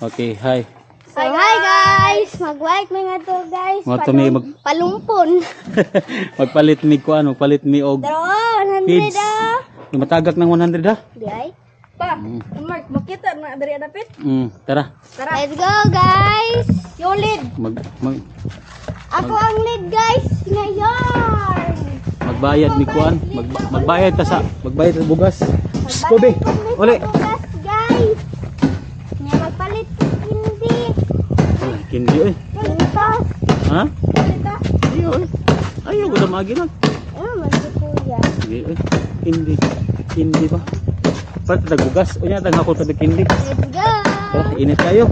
Okay, hi. So hi guys, mag-like mo nga to guys. Mga to may Palumpon. magpalit mi kuan, magpalit mi og Daro, 100 feeds. ah. Matagak ng 100 ha? Di ay? Pa, Mark, makita na dari dapit. Tara. Tara. Let's go guys. Yung lead. Ako ang lead guys. Ngayon. Magbayad mi kuan, magbayad ta sa bugas. Kobe, uli. Bugas guys. Nga magpalit ko hindi. Kindi eh. Pintos. Ha? Pintos. Iyo eh. Ayaw ko na maginag. Magkuya. Hindi eh. Kindi ba? Pati tagbugas. O niya, tagakot pa kindi. Let's go. Tara, init tayo.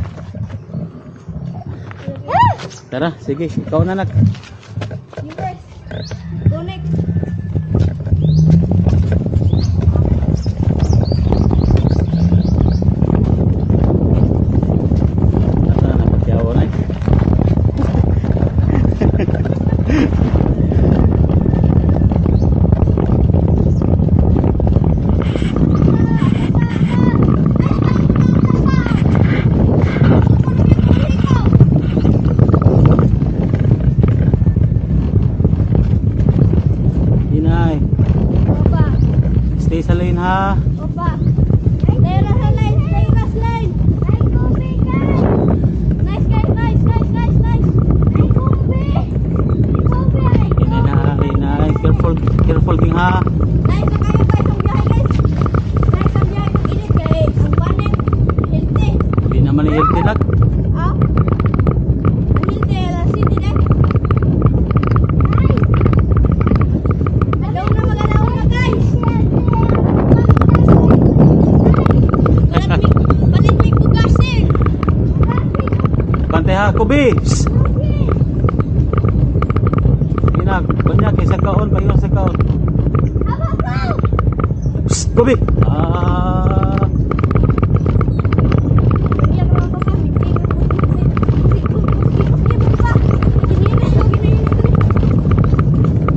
Tara, sige. Ikaw na nak. You first. Go next. Asa na magyawa na eh. Inay, Opa. stay sa lane ha. Opa. Stay na sa line. Stay na sa line. Ay, Kobe, guys. Nice, guys. Nice. Ay, Kobe. Kobe, ay. Inay, careful king ha. Nice na kayo, guys. Ang biyahe, guys. Nice ang biyahe ng init, guys. Ang panit. Healthy. Hindi naman i-healthy nak. Ah? Ang healthy. Alas city, guys. Alaw na mag-alaw na, guys. Palit may bugas, eh. Bante ha, Kobe. Inag, banyak kay sa kaon, pahiyo sa kaon. Kobe.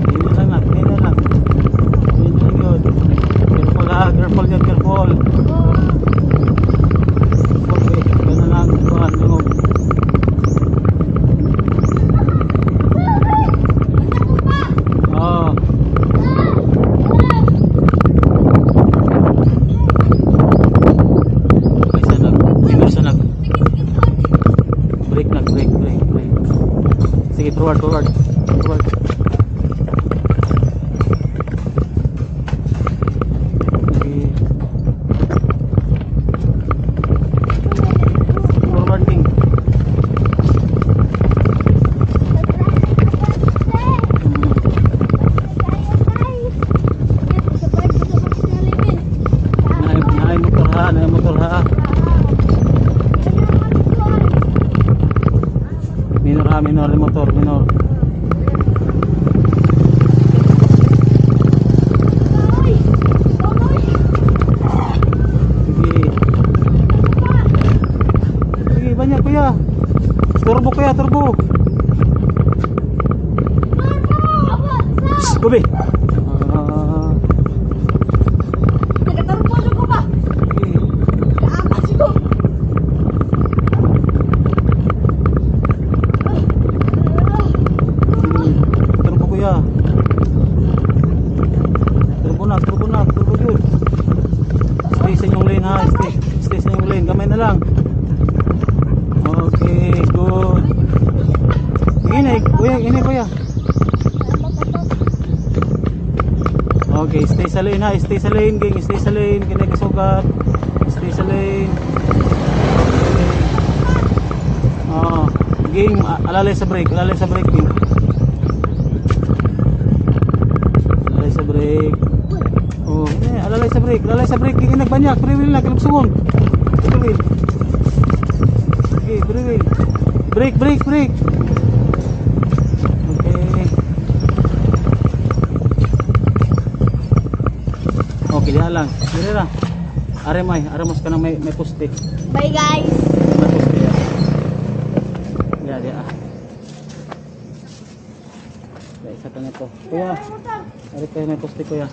Hindi lang nak, hindi lang. Hindi lang yun. Careful ha, careful dyan, careful. Kobe, gano'n lang, kuhan, lungog. Oh. Kaysa nag break. Sige, forward. Sige. Forward king. Naay motor ha. Minor motor. Sige, banyak kuya. Turbo. Kobe. Turbo kuya. Turbo yun. Stay sa inyong lane ha. Stay sa inyong lane. Gamay na lang. Okay, good. Ini kuya. Okay, stay sa lane ha. Stay sa lane, gang. Stay sa lane. Kinay kasugat. Stay sa lane. Gang, alalay sa brake, gang. Alalay sa brake, gang. Nagbanyak, pre-wheel na, kinagsungon. Pre-wheel. Okay, pre-wheel. Brake. Okay. Okay, diyan lang. Dire ra. Aremos ka na may poste. Bye guys. Dia. Isa ka na to. Kuya, ari kayo may poste kuya.